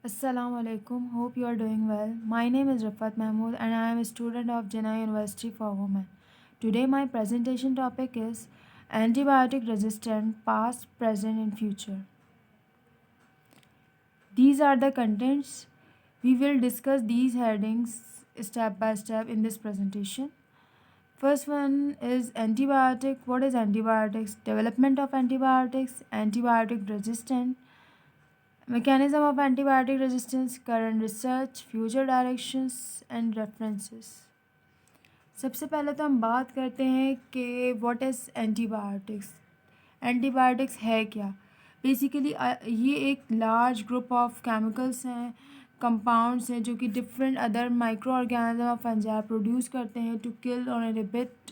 Assalamu alaikum. Hope you are doing well. My name is Rafat Mahmood and I am a student of Jinnah University for Women. Today my presentation topic is antibiotic resistant past, present and future. These are the contents. We will discuss these headings step by step in this presentation. First one is antibiotic. What is antibiotics? Development of antibiotics, antibiotic resistant, mechanism of antibiotic resistance, current research, future directions and references. सबसे पहले तो हम बात करते हैं कि what is antibiotics. Antibiotics है क्या? बेसिकली ये एक लार्ज ग्रुप ऑफ केमिकल्स हैं, कंपाउंड्स हैं जो कि different other micro organism of fungi produce करते हैं टू किल और इनहिबिट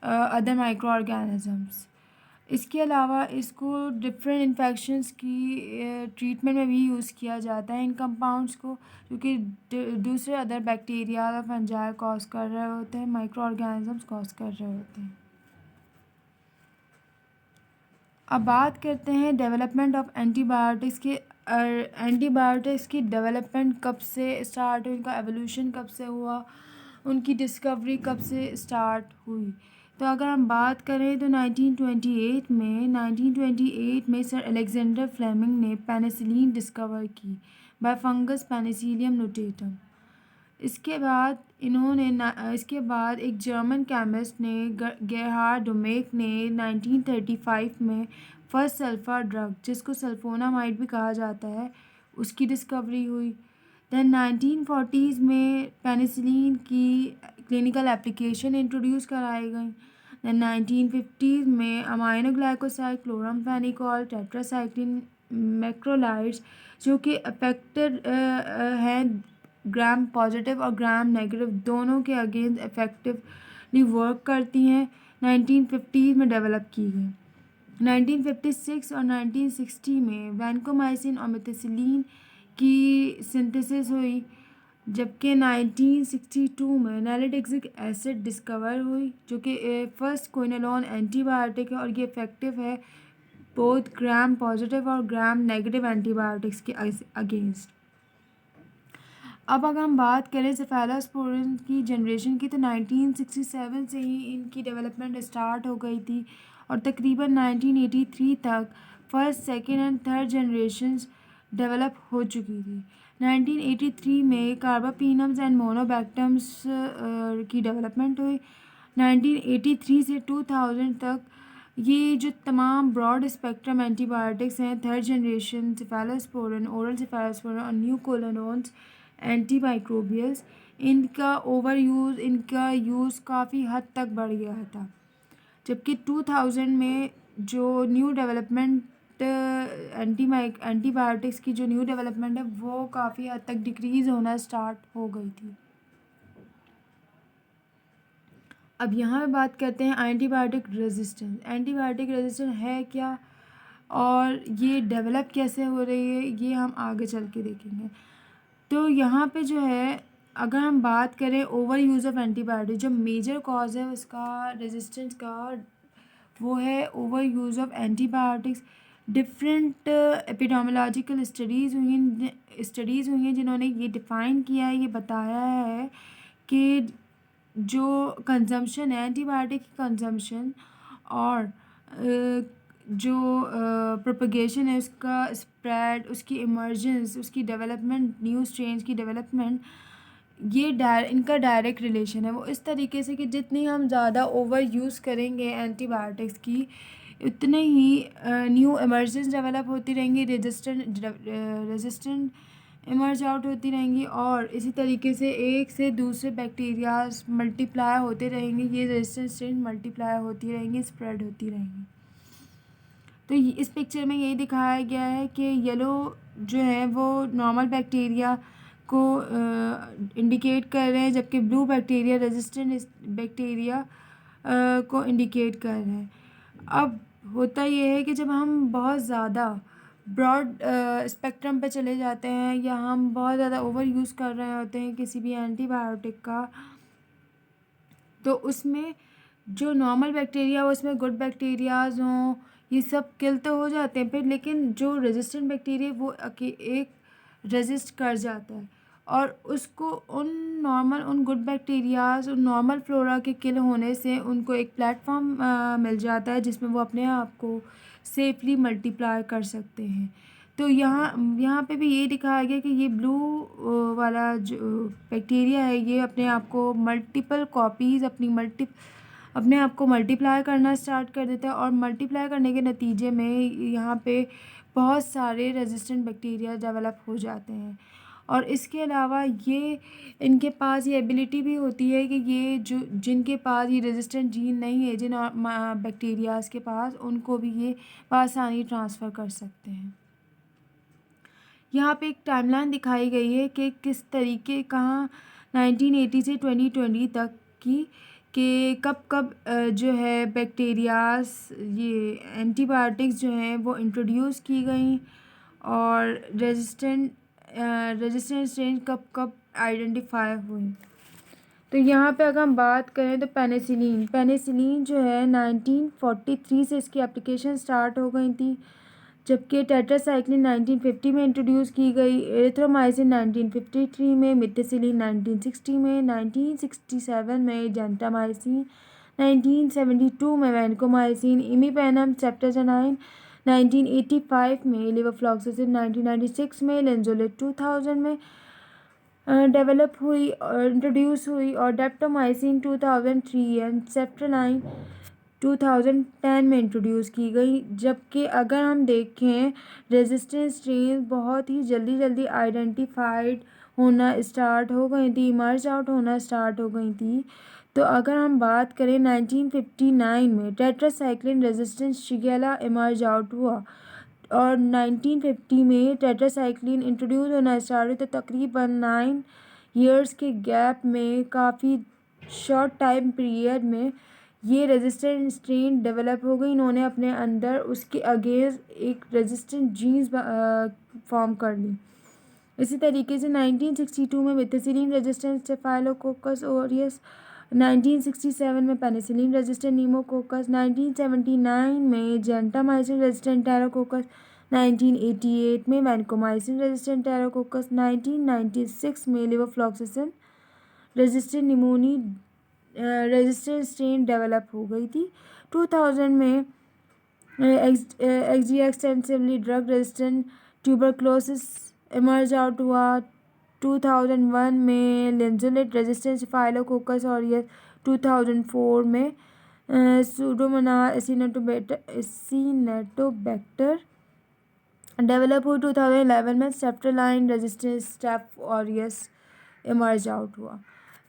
अदर माइक्रो ऑर्गेनिजम्स। इसके अलावा इसको डिफरेंट इन्फेक्शंस की ट्रीटमेंट में भी यूज़ किया जाता है इन कंपाउंड्स को, जो कि दूसरे अदर बैक्टीरिया और फंजाई कॉज कर रहे होते हैं, माइक्रो ऑर्गेनिजम्स कॉज कर रहे होते हैं। अब बात करते हैं डेवलपमेंट ऑफ एंटीबायोटिक्स के। एंटीबायोटिक्स की डेवलपमेंट कब से स्टार्ट हुई, उनका एवोल्यूशन कब से हुआ, उनकी डिस्कवरी कब से स्टार्ट हुई। तो अगर हम बात करें तो 1928 में सर अलेक्जेंडर फ्लेमिंग ने पेनिसिलिन डिस्कवर की बाय फंगस पेनिसिलियम नोटेटम। इसके बाद एक जर्मन केमिस्ट ने गेरहार्ड डोमेक ने 1935 में फर्स्ट सल्फर ड्रग, जिसको सल्फोनामाइड भी कहा जाता है, उसकी डिस्कवरी हुई। दैन 1940s में पेनिसिलिन की क्लिनिकल एप्लीकेशन इंट्रोड्यूस कराई गई। दैन 1950s में अमाइनोग्लाइकोसाइड, क्लोरामफेनिकोल, टेट्रासाइक्लिन, मैक्रोलाइड्स जो कि अफेक्टेड हैं ग्राम पॉजिटिव और ग्राम नेगेटिव दोनों के अगेंस्ट इफेक्टिवली वर्क करती हैं, 1950 में डेवलप की गई। 1956 और 1960 में वैनकोमाइसिन और मेथिसिलिन की सिंथेसिस हुई, जबकि 1962 में नैलिडिक्सिक एसिड डिस्कवर हुई, जो कि फर्स्ट क्विनोलोन एंटीबायोटिक है और ये इफ़ेक्टिव है बोथ ग्राम पॉजिटिव और ग्राम नेगेटिव एंटीबायोटिक्स के अगेंस्ट। अब अगर हम बात करें सेफेलोस्पोरिन की जनरेशन की तो 1967 से ही इनकी डेवलपमेंट स्टार्ट हो गई थी और तकरीबन 1983 तक first, second and third generations develop हो चुकी थी। 1983 में कार्बापीनम्स एंड मोनोबैक्टम्स की डेवलपमेंट हुई। 1983 से 2000 तक ये जो तमाम ब्रॉड स्पेक्ट्रम एंटीबायोटिक्स हैं, third generation cephalosporin, oral cephalosporin और न्यूकोलोनोन्स एंटीमाइक्रोबियल्स, इनका यूज़ काफ़ी हद तक बढ़ गया था, जबकि 2000 में जो न्यू डेवलपमेंट एंटीबायोटिक्स की जो न्यू डेवलपमेंट है वो काफ़ी हद तक डिक्रीज़ होना स्टार्ट हो गई थी। अब यहाँ पे बात करते हैं एंटीबायोटिक रेजिस्टेंस। एंटीबायोटिक रेजिस्टेंस है क्या और ये डेवलप कैसे हो रही है, ये हम आगे चल के देखेंगे। तो यहाँ पे जो है, अगर हम बात करें ओवर यूज़ ऑफ एंटीबायोटिक, जो मेजर कॉज है उसका रेजिस्टेंस का, वो है over use of antibiotics. Different epidemiological studies हुई हैं जिन्होंने ये डिफ़ाइन किया है, ये बताया है कि जो कंजम्पशन है एंटीबायोटिक की कंजम्पशन और जो प्रोपगेशन है, उसका स्प्रेड, उसकी इमर्जेंस, उसकी डेवलपमेंट, न्यू स्ट्रेन्स की डेवलपमेंट, ये इनका डायरेक्ट रिलेशन है। वो इस तरीके से कि जितनी हम ज़्यादा ओवर यूज़ करेंगे एंटीबायोटिक्स की, उतने ही न्यू इमर्जेंस डेवलप होती रहेंगी, रेजिस्टेंट इमर्ज आउट होती रहेंगी और इसी तरीके से एक से दूसरे बैक्टीरियाज मल्टीप्लाई होते रहेंगे, ये रेजिस्टेंट स्ट्रेन मल्टीप्लाई होती रहेंगी, स्प्रेड होती रहेंगी। तो इस पिक्चर में यही दिखाया गया है कि येलो जो है वो नॉर्मल बैक्टीरिया को इंडिकेट कर रहे हैं, जबकि ब्लू बैक्टीरिया रेजिस्टेंट बैक्टीरिया को इंडिकेट कर रहे हैं। अब होता ये है कि जब हम बहुत ज़्यादा ब्रॉड स्पेक्ट्रम पे चले जाते हैं या हम बहुत ज़्यादा ओवर यूज़ कर रहे होते हैं किसी भी एंटीबायोटिक का, तो उसमें जो नॉर्मल बैक्टीरिया हो, उसमें गुड बैक्टीरियाज हों, ये सब किल तो हो जाते हैं फिर, लेकिन जो रेजिस्टेंट बैक्टीरिया वो एक रेजिस्ट कर जाता है और उसको उन गुड बैक्टीरियाज, उन नॉर्मल फ्लोरा के किल होने से उनको एक प्लेटफॉर्म मिल जाता है जिसमें वो अपने आप को सेफली मल्टीप्लाई कर सकते हैं। तो यहाँ पे भी ये दिखाया गया कि ये ब्लू वाला जो बैक्टीरिया है ये अपने आप को मल्टीपल कॉपीज़ अपने आप को मल्टीप्लाई करना स्टार्ट कर देता है और मल्टीप्लाई करने के नतीजे में यहाँ पे बहुत सारे रेजिस्टेंट बैक्टीरिया डेवलप हो जाते हैं। और इसके अलावा ये इनके पास ये एबिलिटी भी होती है कि ये जो जिनके पास ये रेजिस्टेंट जीन नहीं है, जिन बैक्टीरियाज़ के पास, उनको भी ये आसानी ट्रांसफ़र कर सकते हैं। यहाँ पे एक टाइमलाइन दिखाई गई है कि किस तरीके कहाँ 1980 से 2020 तक की कि कब जो है बैक्टीरियाज, ये एंटीबायोटिक्स जो हैं वो इंट्रोड्यूस की गई और रेजिस्टेंट स्ट्रेन कब आइडेंटिफाई हुई। तो यहाँ पे अगर हम बात करें तो पेनिसिलिन जो है 1943 से इसकी एप्लीकेशन स्टार्ट हो गई थी, जबकि टेट्रासाइक्लिन 1950 में इंट्रोड्यूस की गई, एरिथ्रोमाइसिन 1953 में, मिथासिलिन 1960 में, 1967 में जेंटामाइसिन, 1972 में वैनकोमाइसिन, इमीपेनम, सेप्टेजानाइन 1985 में, लेवोफ्लॉक्सासिन 1996 में, लेंजोलेट 2000 में डेवलप हुई और इंट्रोड्यूस हुई और डेप्टोमाइसिन 2003 एंड सेप्ट्रेलाइन 2010 में इंट्रोड्यूस की गई। जबकि अगर हम देखें रेजिस्टेंट स्ट्रेन बहुत ही जल्दी आइडेंटिफाइड होना स्टार्ट हो गई थी, इमर्ज आउट होना स्टार्ट हो गई थी। तो अगर हम बात करें 1959 में tetracycline resistant Shigella emerge out हुआ और 1950 में टेट्रासाइक्लिन इंट्रोड्यूस होना स्टार्ट हुई। तो तकरीबन 9 ईयर्स के गैप में, काफ़ी शॉर्ट टाइम पीरियड में ये रेजिस्टेंट स्ट्रेन डेवलप हो गई। इन्होंने अपने अंदर उसके अगेंस्ट एक रेजिस्टेंट जीन्स फॉर्म कर ली। इसी तरीके से 1962 में मिथासिलिन रेजिस्टेंट स्टेफाइलोकोकस ओरियस, 1967 में पेनिसिलिन रेजिस्टेंट नीमोकोकस, 1979 में जेंटामाइसिन रेजिस्टेंट टेरोकोकस, 1988 में वैनकोमाइसिन रेजिस्टेंट टेरोकोकस, 1996 में levofloxacin resistant pneumoniae resistant strain develop हो गई थी। 2000 में extensively drug resistant tuberculosis emerge out हुआ। 2001 में लेंजोलेट रेजिस्टेंट स्टेफाइलोकोकस ऑरियस, 2004 में सूडोमोनास एसिनेटोबैक्टर डेवलप हुई। 2011 में ceftaroline resistant Staph aureus emerge out हुआ।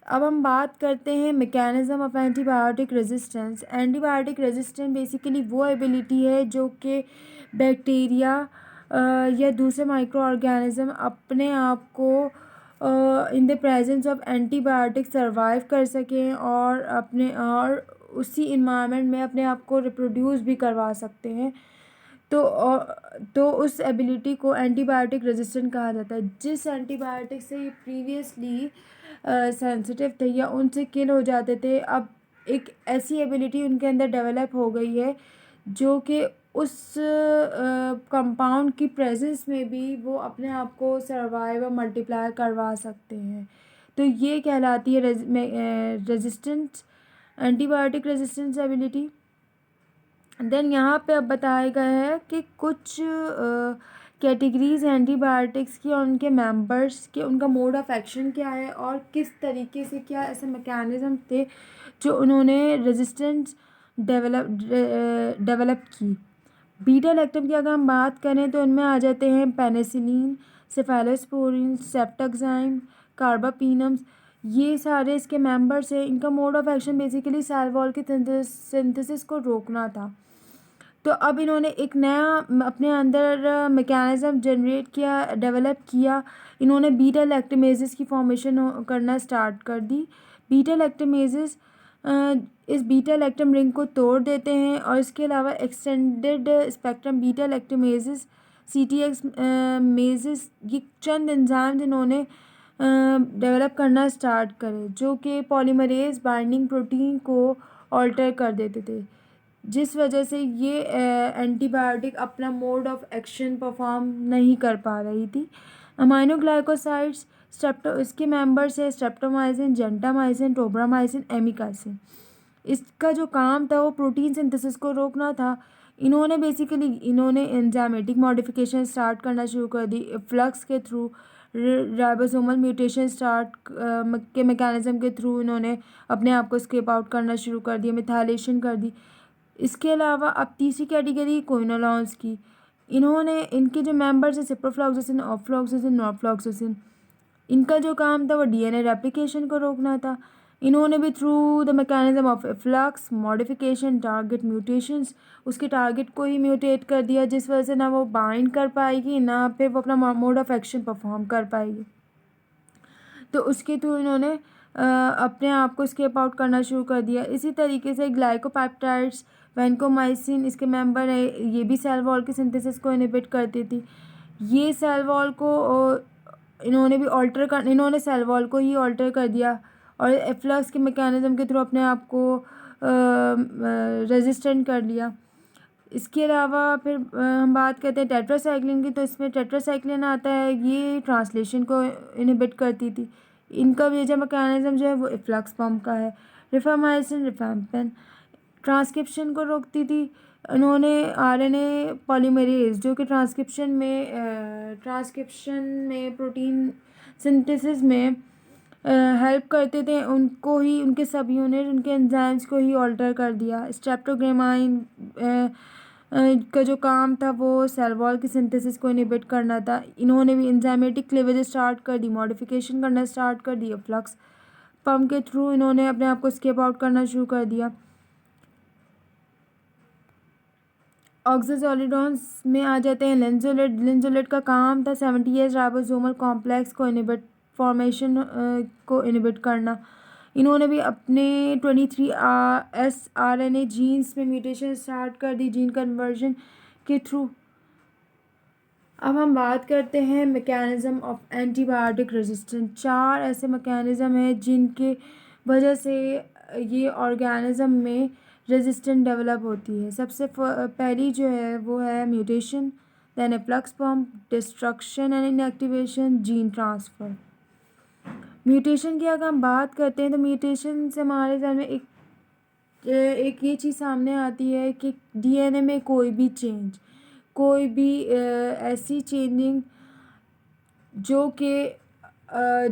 अब हम बात करते हैं mechanism of antibiotic resistance. Antibiotic resistance basically वो एबिलिटी है जो कि बैक्टीरिया या दूसरे माइक्रो ऑर्गेनिज्म अपने आप को in the presence of antibiotic survive कर सकें और उसी इन्वायरमेंट में अपने आप को रिप्रोड्यूस भी करवा सकते हैं। तो उस एबिलिटी को एंटीबायोटिक रेजिस्टेंट कहा जाता है। जिस एंटीबायोटिक से प्रीवियसली सेंसिटिव थे या उनसे किल हो जाते थे, अब एक ऐसी एबिलिटी उनके अंदर डेवलप हो गई है जो कि उस कंपाउंड की प्रेजेंस में भी वो अपने आप को सर्वाइव और मल्टीप्लाई करवा सकते हैं। तो ये कहलाती है resistant antibiotic resistance ability. Then यहाँ पे अब बताया गया है कि कुछ कैटेगरीज एंटीबायोटिक्स की और उनके मेंबर्स के, उनका मोड ऑफ एक्शन क्या है और किस तरीके से क्या ऐसे मैकेनिज्म थे जो उन्होंने रेजिस्टेंस डेवलप की। बीटा लैक्टम की अगर हम बात करें तो इनमें आ जाते हैं पेनिसिलिन, सेफेलोस्पोरिन, सेप्टोक्साइम, कार्बापीनम्स, ये सारे इसके मेंबर्स हैं। इनका mode of action basically cell wall की सिंथेसिस को रोकना था। तो अब इन्होंने एक नया अपने अंदर मैकेनिज्म जनरेट किया, डेवलप किया। इन्होंने बीटा लैक्टमेजेस की फॉर्मेशन करना स्टार्ट कर दी। बीटा लैक्टमेजेस इस बीटा लैक्टम रिंग को तोड़ देते हैं और इसके अलावा extended spectrum beta lactamases, CTX मेजेस, ये चंद एंजाइम्स इन्होंने डेवलप करना स्टार्ट करे जो कि पॉलीमरेज बाइंडिंग प्रोटीन को ऑल्टर कर देते थे, जिस वजह से ये एंटीबायोटिक अपना मोड ऑफ एक्शन परफॉर्म नहीं कर पा रही थी। अमाइनोग्लाइकोसाइड्स इसके मेंबर्स है स्ट्रेप्टोमाइसिन, जेंटामाइसिन, टोब्रामाइसिन, एमिकाइसिन। इसका जो काम था वो प्रोटीन सिंथेसिस को रोकना था। इन्होंने एंजाइमेटिक मॉडिफिकेशन स्टार्ट करना शुरू कर दी फ्लक्स के थ्रू, राइबोसोमल म्यूटेशन के मैकेनिज्म के थ्रू इन्होंने अपने आप को स्केप आउट करना शुरू कर दिया, मिथाइलेशन कर दी। इसके अलावा अब तीसरी कैटेगरी क्विनोलॉन्स की। इनके जो मेंबर्स हैं सिप्रोफ्लॉक्सासिन, ऑफ्लॉक्सासिन, नॉरफ्लॉक्सासिन। इनका जो काम था वो डीएनए रेप्लिकेशन को रोकना था। इन्होंने भी through the mechanism of flux modification target mutations, उसके टारगेट को ही म्यूटेट कर दिया, जिस वजह से ना वो बाइंड कर पाएगी ना फिर वो अपना मोड ऑफ एक्शन परफॉर्म कर पाएगी। तो उसके थ्रू इन्होंने अपने आप को स्केप आउट करना शुरू कर दिया। इसी तरीके से ग्लाइकोपेप्टाइड्स, वैनकोमाइसिन इसके मेंबर है, ये भी सेल वॉल के सिंथेसिस को इनहिबिट करती थी। ये सेल वॉल को इन्होंने सेल वॉल को ही ऑल्टर कर दिया और एफ्लक्स के मैकेनिज्म के थ्रू अपने आप को रेजिस्टेंट कर लिया। इसके अलावा फिर हम बात करते हैं टेट्रासाइक्लिन की। तो इसमें टेट्रासाइक्लिन आता है, ये ट्रांसलेशन को इनहिबिट करती थी। इनका मेजर मैकेनिज्म जो है वो फ्लक्स पम्प का है। रिफामाइसिन, रिफैम्पिन ट्रांसक्रिप्शन को रोकती थी। इन्होंने आरएनए पॉलीमरेज जो कि ट्रांसक्रिप्शन में प्रोटीन सिंथेसिस में हेल्प करते थे, उनको ही उनके सब यूनिट उनके एंजाइम्स को ही ऑल्टर कर दिया। स्ट्रेप्टोग्रामाइन का जो काम था वो सेल वॉल की सिंथेसिस को इनहिबिट करना था। इन्होंने भी एंजाइमेटिक क्लीवेज स्टार्ट कर दी, मॉडिफिकेशन करना स्टार्ट कर दिया। फ्लक्स पंप के थ्रू इन्होंने अपने आप को स्केप आउट करना शुरू कर दिया। ऑक्साजोलिडोन्स में आ जाते हैं लिंजोलेट का काम था 70S राइबोसोमल कॉम्प्लेक्स को इनहिबिट फॉर्मेशन को इनहिबिट करना। इन्होंने भी अपने 23S RNA जीन्स में म्यूटेशन स्टार्ट कर दी जीन कन्वर्जन के थ्रू। अब हम बात करते हैं मैकेनिज्म ऑफ एंटीबायोटिक रेजिस्टेंस। 4 ऐसे मैकेनिज्म हैं जिनके वजह से ये ऑर्गेनिज्म में रेजिस्टेंट डेवलप होती है। सबसे पहली जो है वो है mutation, then efflux pump, destruction and inactivation, gene transfer. Mutation की अगर हम बात करते हैं तो म्यूटेशन से हमारे सामने एक ये चीज़ सामने आती है कि डीएनए में कोई भी ऐसी चेंजिंग जो कि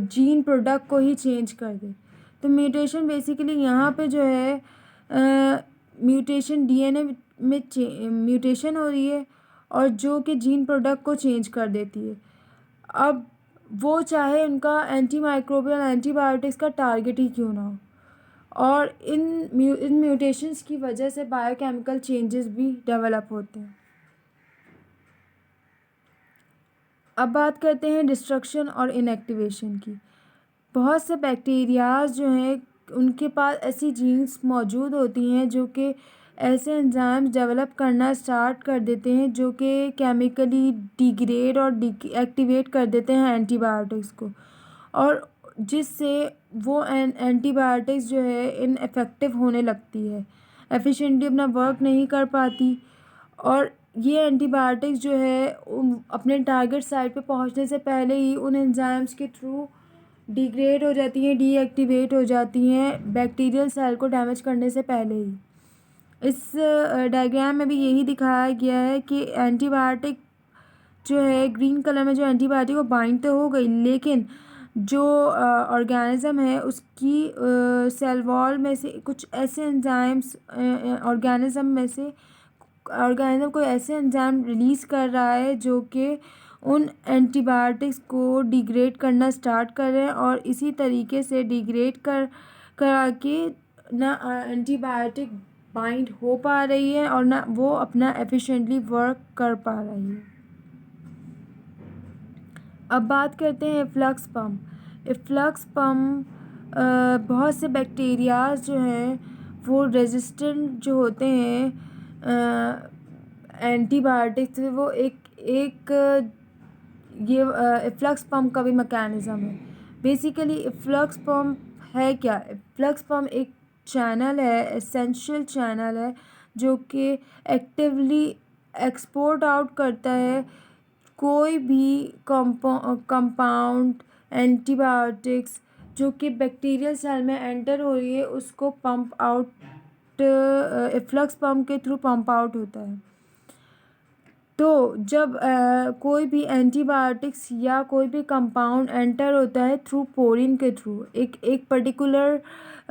जीन प्रोडक्ट को ही चेंज कर दे। तो म्यूटेशन बेसिकली यहाँ पे जो है म्यूटेशन डीएनए में म्यूटेशन हो रही है और जो कि जीन प्रोडक्ट को चेंज कर देती है। अब वो चाहे उनका एंटीमाइक्रोबियल एंटीबायोटिक्स का टारगेट ही क्यों ना हो, और इन म्यूटेशंस की वजह से बायोकेमिकल चेंजेस भी डेवलप होते हैं। अब बात करते हैं डिस्ट्रक्शन और इनएक्टिवेशन की। बहुत से बैक्टीरियाज जो हैं उनके पास ऐसी जीन्स मौजूद होती हैं जो कि ऐसे एंजाइम्स डेवलप करना स्टार्ट कर देते हैं जो कि केमिकली डिग्रेड और एक्टिवेट कर देते हैं एंटीबायोटिक्स को, और जिससे वो एंटीबायोटिक्स जो है इनएफेक्टिव होने लगती है, एफिशिएंटली अपना वर्क नहीं कर पाती, और ये एंटीबायोटिक्स जो है अपने टारगेट साइट पे पहुंचने से पहले ही उन एंजाइम्स के थ्रू डिग्रेड हो जाती हैं, डीएक्टिवेट हो जाती हैं बैक्टीरियल सेल को डैमेज करने से पहले ही। इस डायग्राम में भी यही दिखाया गया है कि एंटीबायोटिक जो है ग्रीन कलर में जो एंटीबायोटिक वो बाइंड तो हो गई, लेकिन जो ऑर्गेनिज्म है उसकी सेल वॉल में से कुछ ऐसे एंजाइम्स ऑर्गेनिज्म कोई ऐसे एंजाइम रिलीज़ कर रहा है जो कि उन एंटीबायोटिक्स को डिग्रेड करना स्टार्ट कर रहे हैं, और इसी तरीके से डिग्रेड करा के ना एंटीबायोटिक बाइंड हो पा रही है और ना वो अपना एफिशिएंटली वर्क कर पा रही है। अब बात करते हैं एफ्लक्स पम्प। एफ्लक्स पम्प बहुत से बैक्टीरियाज जो हैं वो रेजिस्टेंट जो होते हैं एंटीबायोटिक्स से, वो ये एफ्लक्स पम्प का भी मैकेनिज़्म है। बेसिकली एफ्लक्स पम्प है क्या? एफ्लक्स पम्प एक चैनल है, एसेंशियल चैनल है जो कि एक्टिवली एक्सपोर्ट आउट करता है कोई भी कंपाउंड एंटीबायोटिक्स जो कि बैक्टीरियल सेल में एंटर हो रही है उसको पंप आउट इफ्लक्स पंप के थ्रू पंप आउट होता है। तो जब कोई भी एंटीबायोटिक्स या कोई भी कंपाउंड एंटर होता है थ्रू पोरिन के थ्रू, एक पर्टिकुलर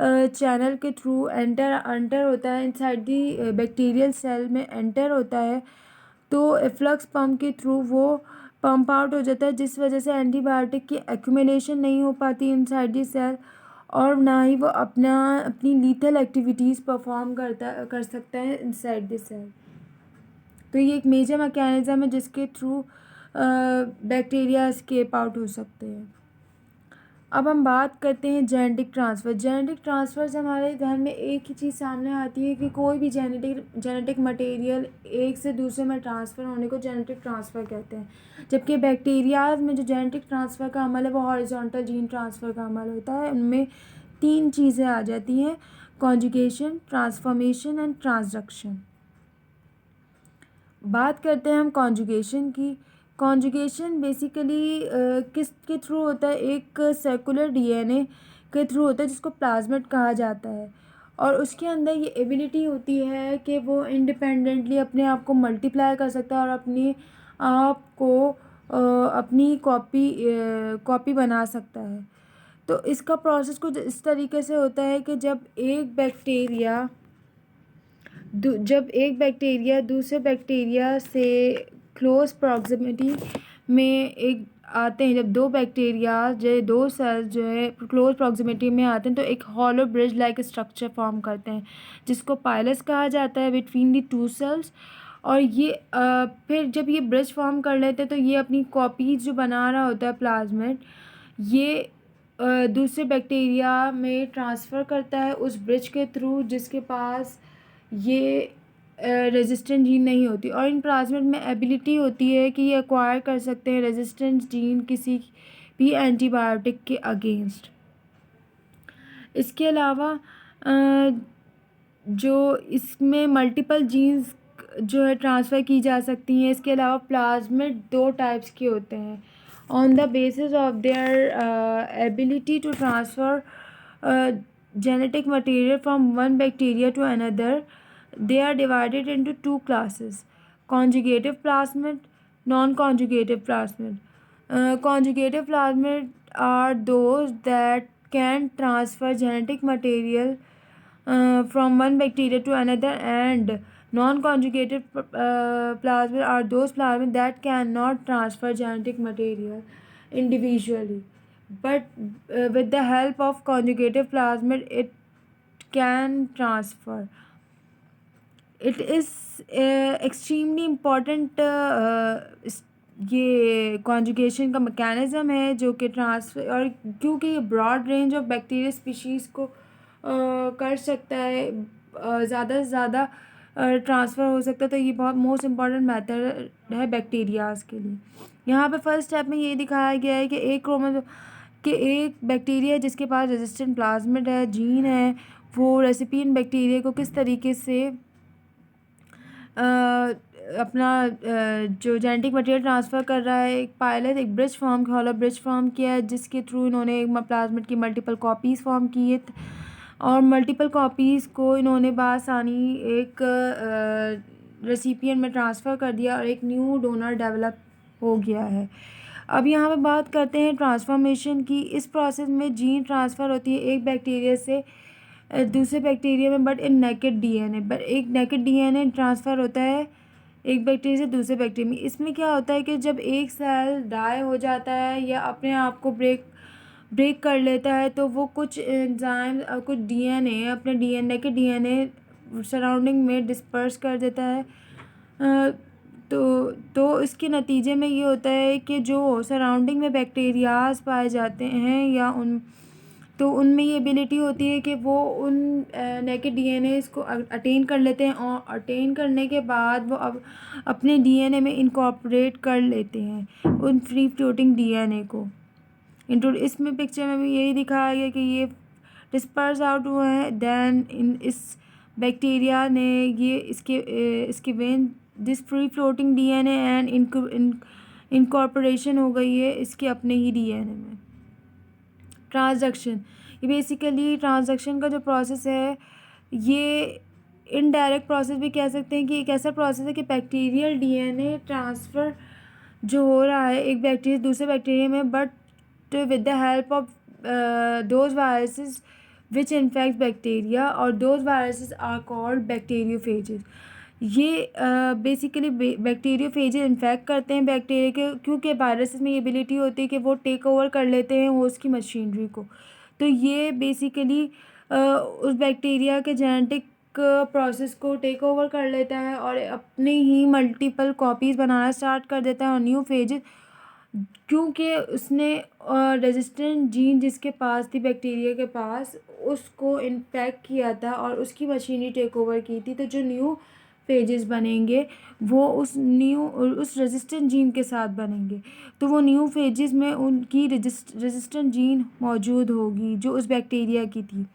चैनल के थ्रू एंटर होता है इनसाइड दी बैक्टीरियल सेल में एंटर होता है, तो एफ्लक्स पंप के थ्रू वो पंप आउट हो जाता है, जिस वजह से एंटीबायोटिक की एक्यूमुलेशन नहीं हो पाती इनसाइड दी सेल और ना ही वो अपनी लीथल एक्टिविटीज़ परफॉर्म कर सकता है इनसाइड द सेल। तो ये एक मेजर मैकेनिज़्म है जिसके थ्रू बैक्टीरिया एस्केप आउट हो सकते हैं। अब हम बात करते हैं जेनेटिक ट्रांसफ़र। जेनेटिक ट्रांसफ़र से हमारे ध्यान में एक ही चीज़ सामने आती है कि कोई भी जेनेटिक मटेरियल एक से दूसरे में ट्रांसफ़र होने को जेनेटिक ट्रांसफ़र कहते हैं। जबकि बैक्टीरियाज में जो जेनेटिक ट्रांसफ़र का अमल है वो हॉरिजॉन्टल जीन ट्रांसफ़र का अमल होता है। उनमें 3 चीज़ें आ जाती हैं: कॉन्जुगेशन, ट्रांसफॉर्मेशन एंड ट्रांसडक्शन। बात करते हैं हम कॉन्जुगेशन की। कॉन्जुगेशन बेसिकली किसके थ्रू होता है? एक सर्कुलर डीएनए के थ्रू होता है जिसको प्लाज्मिड कहा जाता है, और उसके अंदर ये एबिलिटी होती है कि वो इंडिपेंडेंटली अपने आप को मल्टीप्लाई कर सकता है और अपने आप को अपनी कॉपी बना सकता है। तो इसका प्रोसेस कुछ इस तरीके से होता है कि जब एक बैक्टीरिया दूसरे बैक्टीरिया से क्लोज प्रॉक्सिमिटी में एक आते हैं, जब दो सेल्स जो है क्लोज प्रॉक्सिमिटी में आते हैं तो एक hollow bridge like structure form करते हैं जिसको पाइलस कहा जाता है बिटवीन दी टू सेल्स। और ये फिर जब ये ब्रिज फॉर्म कर लेते हैं तो ये अपनी कॉपीज जो बना रहा होता है प्लाज्मिड, ये दूसरे बैक्टीरिया में ट्रांसफ़र करता है उस ब्रिज के थ्रू जिसके पास ये रेजिस्टेंट जीन नहीं होती, और इन प्लाज्मिड में एबिलिटी होती है कि ये एक्वायर कर सकते हैं रेजिस्टेंट जीन किसी भी एंटीबायोटिक के अगेंस्ट। इसके अलावा जो इसमें मल्टीपल जीन्स जो है ट्रांसफ़र की जा सकती हैं। इसके अलावा प्लाज्मिड 2 टाइप्स के होते हैं। On the basis of their ability to transfer genetic material from one bacteria to another, they are divided into 2 classes: conjugative plasmid, non-conjugative plasmid. Conjugative plasmid are those that can transfer genetic material from one bacteria to another, and non-conjugative plasmid are those plasmid that cannot transfer genetic material individually, but with the help of conjugative plasmid it can transfer. It is extremely important ये conjugation का mechanism है जो कि transfer, और क्योंकि ये broad range of bacteria species को कर सकता है, ज़्यादा से ज़्यादा ट्रांसफ़र हो सकता है, तो ये बहुत मोस्ट इम्पॉर्टेंट मेथड है बैक्टीरियाज़ के लिए। यहाँ पे फर्स्ट स्टेप में ये दिखाया गया है कि एक बैक्टीरिया जिसके पास रेजिस्टेंट प्लाज्मिड है, जीन है, वो रेसिपिएंट बैक्टीरिया को किस तरीके से अपना जो जेनेटिक मटेरियल ट्रांसफ़र कर रहा है। एक पायलट, एक bridge form, hollow bridge form किया है जिसके थ्रू इन्होंने एक प्लाज्मिड की मल्टीपल कॉपीज़ फॉर्म की है, और मल्टीपल कॉपीज़ को इन्होंने बासानी एक रेसिपिएंट में ट्रांसफ़र कर दिया और एक न्यू डोनर डेवलप हो गया है। अब यहाँ पे बात करते हैं ट्रांसफॉर्मेशन की। इस प्रोसेस में जीन ट्रांसफ़र होती है एक बैक्टीरिया से दूसरे बैक्टीरिया में, but in naked DNA. But एक नेकेड डीएनए ट्रांसफ़र होता है एक बैक्टीरिया से दूसरे बैक्टीरिया में। इसमें क्या होता है कि जब एक सेल डाई हो जाता है या अपने आप को ब्रेक कर लेता है तो वो कुछ एंजाइम कुछ डीएनए अपने डीएनए सराउंडिंग में डिस्पर्स कर देता है। तो इसके नतीजे में ये होता है कि जो सराउंडिंग में बैक्टीरियाज पाए जाते हैं या उनमें ये एबिलिटी होती है कि वो उन नेकेड डीएनए को अटेन कर लेते हैं, और अटेन करने के बाद वो अब अपने डीएनए में इनकॉर्पोरेट कर लेते हैं उन फ्री फ्लोटिंग डीएनए को। इसमें पिक्चर में भी यही दिखाया गया कि ये डिस्पर्स आउट हुआ है। देन इस बैक्टीरिया ने ये इसके when this free floating DNA and incorporation हो गई है इसके अपने ही डीएनए में। ट्रांसडक्शन, ये बेसिकली ट्रांसडक्शन का जो प्रोसेस है ये इनडायरेक्ट प्रोसेस भी कह सकते हैं कि एक ऐसा प्रोसेस है कि बैक्टीरियल डीएनए ट्रांसफ़र जो हो रहा है एक बैक्टीरिया दूसरे बैक्टीरिया में, but with the help of those viruses which infect bacteria, और those viruses are called bacteriophages. ये बेसिकली बैक्टीरियोफेजेस इन्फेक्ट करते हैं बैक्टीरिया के, क्योंकि वायरसेस में ये एबिलिटी होती है कि वो टेक ओवर कर लेते हैं होस्ट की मशीनरी को। तो ये बेसिकली उस बैक्टीरिया के जेनेटिक प्रोसेस को टेक ओवर कर लेता है और अपने ही मल्टीपल कॉपीज़ बनाना स्टार्ट कर देता है और न्यू फेजेस, क्योंकि उसने रेजिस्टेंट जीन जिसके पास थी बैक्टीरिया के पास उसको इन्फेक्ट किया था और उसकी मशीनरी टेक ओवर की थी। तो जो न्यू फेजेस बनेंगे वो उस रेजिस्टेंट जीन के साथ बनेंगे। तो वो न्यू फेजेस में उनकी रेजिस्टेंट जीन मौजूद होगी जो उस बैक्टीरिया की थी।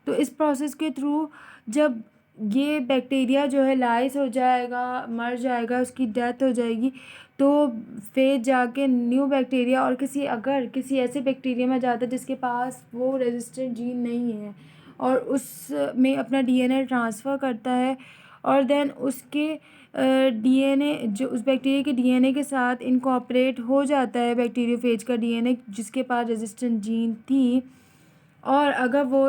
तो इस प्रोसेस के थ्रू जब ये बैक्टीरिया जो है लाइस हो जाएगा, मर जाएगा, उसकी डेथ हो जाएगी, तो फिर जाके न्यू बैक्टीरिया और अगर किसी ऐसे बैक्टीरिया में जाता है जिसके पास वो रेजिस्टेंट जीन नहीं है और उसमें अपना डीएनए ट्रांसफ़र करता है और देन उसके डीएनए जो उस बैक्टीरिया के डीएनए के साथ इनकॉर्पोरेट हो जाता है बैक्टीरियोफेज का डीएनए जिसके पास रेजिस्टेंट जीन थी, और अगर वो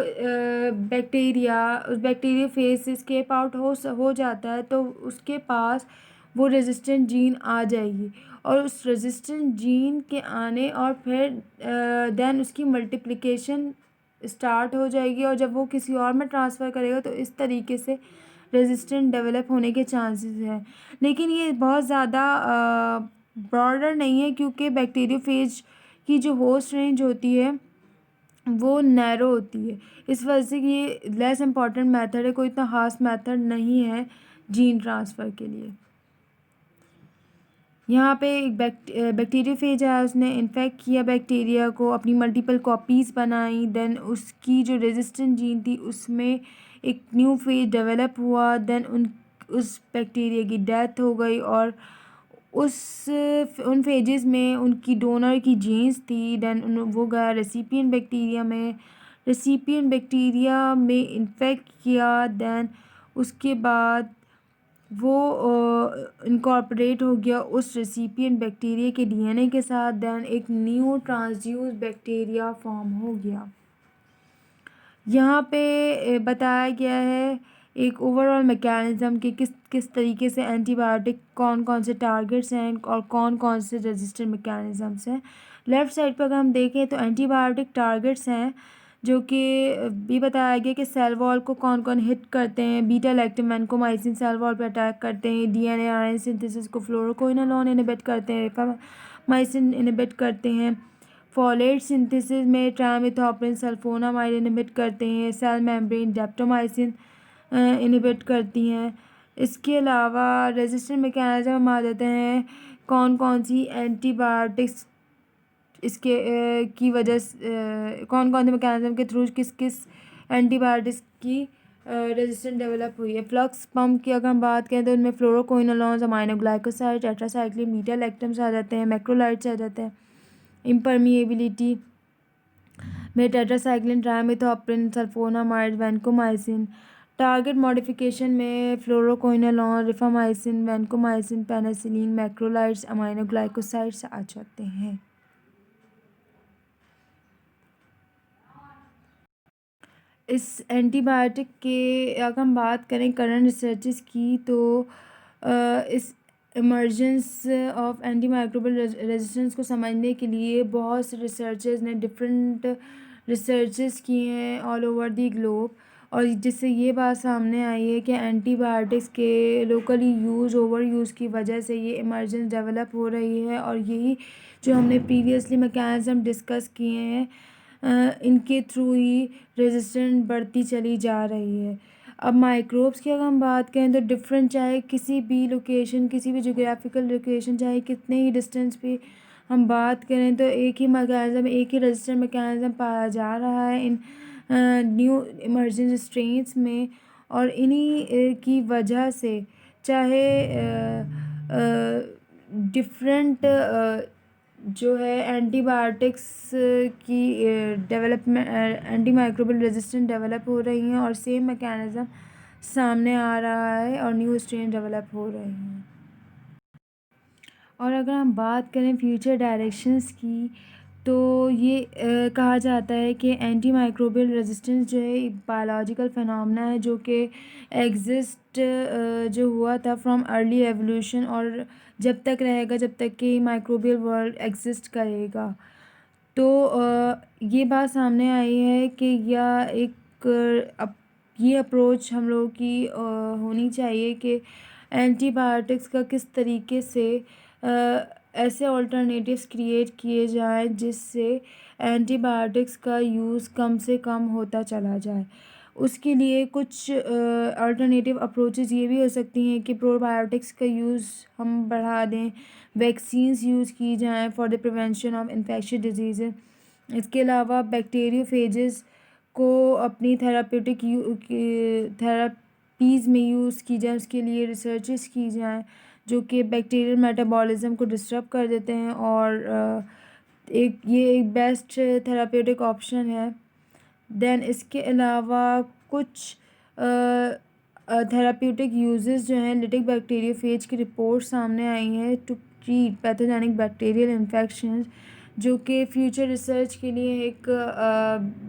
बैक्टीरिया उस बैक्टीरियोफेज से एस्केप आउट हो जाता है तो उसके पास वो रेजिस्टेंट जीन आ जाएगी और उस रेजिस्टेंट जीन के आने और फिर देन उसकी मल्टीप्लिकेशन स्टार्ट हो जाएगी और जब वो किसी और में ट्रांसफ़र करेगा तो इस तरीके से रेजिस्टेंट डेवलप होने के चांसेस हैं। लेकिन ये बहुत ज़्यादा ब्रॉडर नहीं है क्योंकि बैक्टीरियोफेज की जो होस्ट रेंज होती है वो नैरो होती है, इस वजह से ये लेस इम्पॉर्टेंट मेथड है, कोई इतना ख़ास मेथड नहीं है जीन ट्रांसफ़र के लिए। यहाँ पे एक बैक्टीरियोफेज है, उसने इन्फेक्ट किया बैक्टीरिया को, अपनी मल्टीपल कॉपीज़ बनाई, देन उसकी जो रेजिस्टेंट जीन थी उसमें एक न्यू फेज डेवलप हुआ, देन उस बैक्टीरिया की डेथ हो गई और उन फेजेस में उनकी डोनर की जीन्स थी, देन वो गया रेसिपिएंट बैक्टीरिया में, रेसिपिएंट बैक्टीरिया में इन्फेक्ट किया, देन उसके बाद वो इनकॉर्पोरेट हो गया उस रेसिपिएंट बैक्टीरिया के डीएनए के साथ, देन एक न्यू ट्रांसड्यूस बैक्टीरिया फॉर्म हो गया। यहाँ पे बताया गया है एक ओवरऑल मैकेनिज़्म कि किस तरीके से एंटीबायोटिक कौन कौन से टारगेट्स हैं और कौन कौन से रेजिस्टेंट मैकेनिज़म्स हैं। लेफ़्ट साइड पर अगर हम देखें तो एंटीबायोटिक टारगेट्स हैं जो कि भी बताया गया कि सेल वॉल को कौन कौन हिट करते हैं। Beta lactam vancomycin cell wall पर अटैक करते हैं, डीएनए आरएनए सिंथेसिस को फ्लोरोक्विनोलोन इनहिबिट करते हैं, रिफामाइसिन इनहिबिट करते हैं, फोलेट सिंथेसिस में ट्राइमेथोप्रिन सल्फोनामाइड इनहिबिट करते हैं, सेल मेम्ब्रेन डेप्टोमाइसिन इनहिबिट करती हैं। इसके अलावा रेजिस्टेंट मैकेनिज़्म हम आ जाते हैं कौन कौन सी एंटीबायोटिक्स इसके की वजह से कौन कौन से मैकेनिज़्म के थ्रू किस किस एंटीबायोटिक्स की रेजिस्टेंट डेवलप हुई है। फ्लक्स पम्प की अगर हम बात करें तो उनमें fluoroquinolones, aminoglycoside, tetracycline, beta lactams आ जाते हैं, मैक्रोलाइड्स आ जाते हैं। इम्परमिएबिलिटी में tetracycline, trimethoprim sulphonamide, vancomycin. Target modification में fluoroquinolone, rifamycin, vancomycin, penicillin, macrolides, aminoglycosides आ जाते हैं। इस एंटीबायोटिक के अगर हम बात करें करंट रिसर्चेस की तो इस emergence of anti microbial resistance को समझने के लिए बहुत से रिसर्चर्स ने डिफरेंट रिसर्चेस किए हैं ऑल ओवर दी ग्लोब, और जिससे ये बात सामने आई है कि एंटीबायोटिक्स के लोकली यूज़ ओवर यूज़ की वजह से ये इमरजेंस डेवलप हो रही है, और यही जो हमने प्रीवियसली मैकेनिज़्म डिस्कस किए हैं इनके थ्रू ही रेजिस्टेंट बढ़ती चली जा रही है। अब माइक्रोब्स की अगर हम बात करें तो डिफरेंट, चाहे किसी भी लोकेशन, किसी भी जोग्राफिकल लोकेशन, चाहे कितने ही डिस्टेंस पे हम बात करें तो एक ही मैकेनिज़्म, एक ही रेजिस्टेंट मैकेनिज़्म पाया जा रहा है इन न्यू इमर्जेंट स्ट्रेन्स में, और इन्हीं की वजह से चाहे डिफरेंट जो है एंटीबायोटिक्स की development, anti microbial resistant develop हो रही हैं और सेम मैकेनिज़्म सामने आ रहा है और न्यू स्ट्रेन डेवलप हो रहे हैं। और अगर हम बात करें फ्यूचर डायरेक्शंस की, तो ये कहा जाता है कि एंटी माइक्रोबियल रेजिस्टेंस जो है बायोलॉजिकल फिनोमेना है जो कि एग्जिस्ट जो हुआ था फ्रॉम अर्ली एवोल्यूशन और जब तक रहेगा जब तक कि माइक्रोबियल वर्ल्ड एग्जिस्ट करेगा। तो ये बात सामने आई है कि ये अप्रोच हम लोगों की होनी चाहिए कि एंटीबायोटिक्स का किस तरीके से ऐसे ऑल्टरनेटिव्स क्रिएट किए जाएं जिससे एंटीबायोटिक्स का यूज़ कम से कम होता चला जाए। उसके लिए कुछ अल्टरनेटिव अप्रोचेज़ ये भी हो सकती हैं कि प्रोबायोटिक्स का यूज़ हम बढ़ा दें, वैक्सीन्स यूज़ की जाएं for the prevention of infectious disease. इसके अलावा बैक्टीरियोफेजेस को अपनी थेरापीज़ में यूज़ की जाए, उसके लिए रिसर्चेस की जाएं जो कि बैक्टीरियल मेटाबॉलिज्म को डिस्टर्ब कर देते हैं और ये एक बेस्ट थेरापेटिक ऑप्शन है। देन इसके अलावा कुछ थेराप्यूटिक यूजेस जो हैं लिटिक बैक्टीरियोफेज की रिपोर्ट सामने आई हैं to treat pathogenic bacterial infection, जो कि फ्यूचर रिसर्च के लिए एक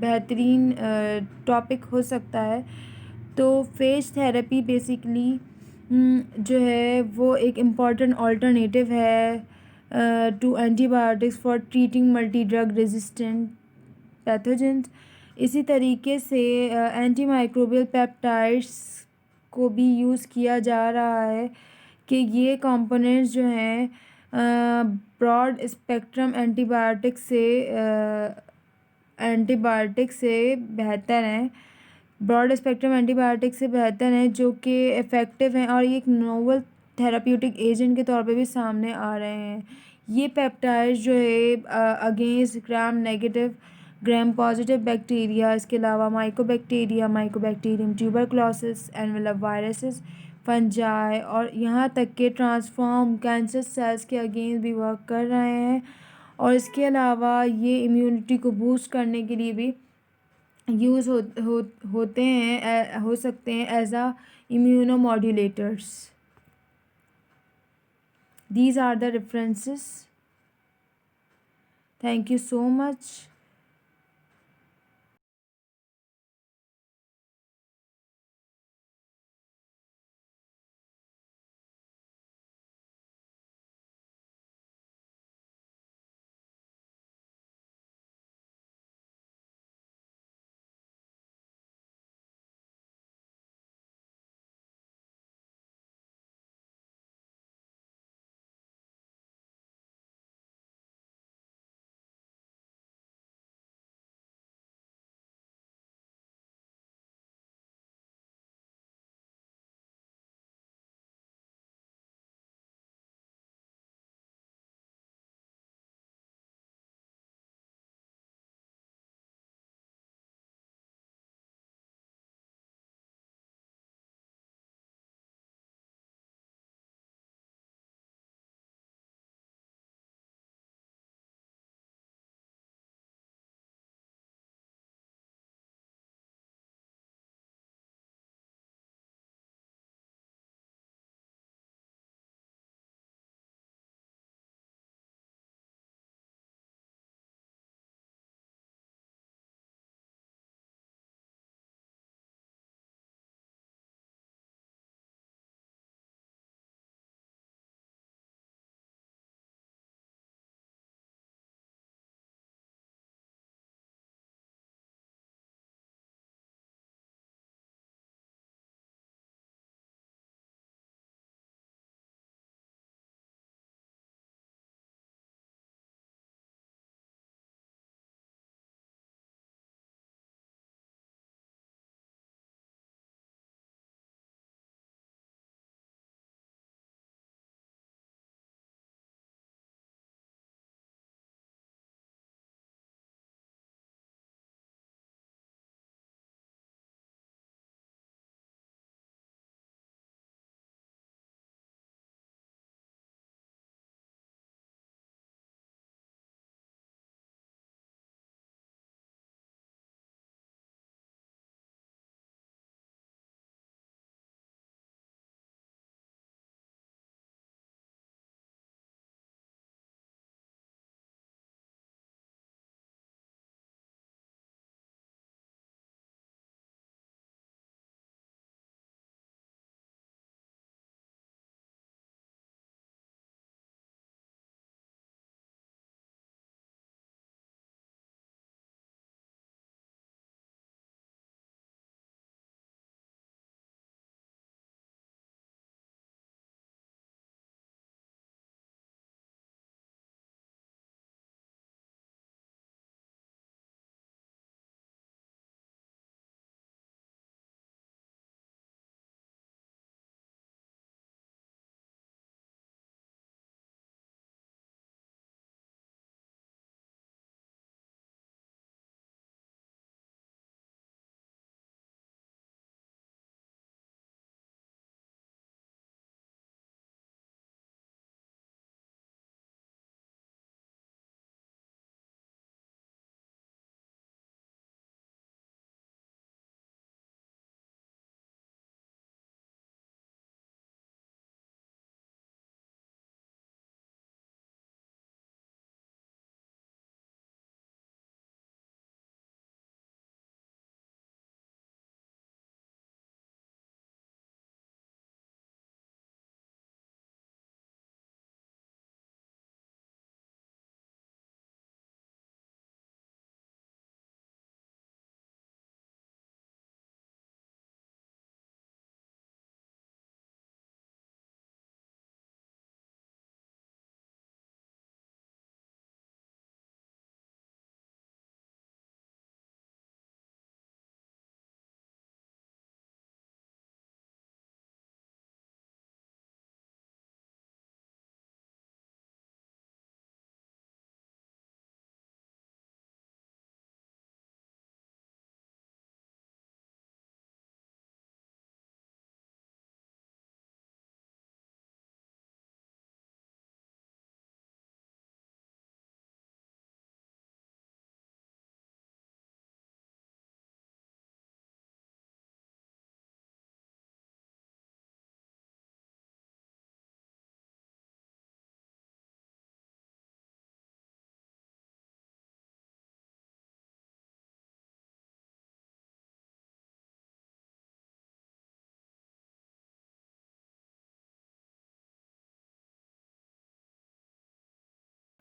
बेहतरीन टॉपिक हो सकता है। तो फेज थेरेपी बेसिकली जो है वो एक इम्पॉर्टेंट ऑल्टरनेटिव है to antibiotics for treating multi drug resistant pathogens. इसी तरीके से एंटी माइक्रोबियल पेप्टाइड्स को भी यूज़ किया जा रहा है कि ये कंपोनेंट्स जो हैं ब्रॉड स्पेक्ट्रम एंटीबायोटिक से बेहतर हैं, ब्रॉड स्पेक्ट्रम एंटीबायोटिक से बेहतर हैं जो कि इफ़ेक्टिव हैं और ये एक नोवल थेराप्यूटिक एजेंट के तौर पे भी सामने आ रहे हैं। ये पेप्टाइड्स जो है against gram negative gram positive bacteria, इसके अलावा Mycobacterium tuberculosis, envelope viruses, fungi और यहाँ तक के ट्रांसफॉर्म कैंसर सेल्स के अगेंस्ट भी वर्क कर रहे हैं। और इसके अलावा ये इम्यूनिटी को बूस्ट करने के लिए भी यूज़ होते हैं, हो सकते हैं as a immunomodulators. These are the references. Thank you so much.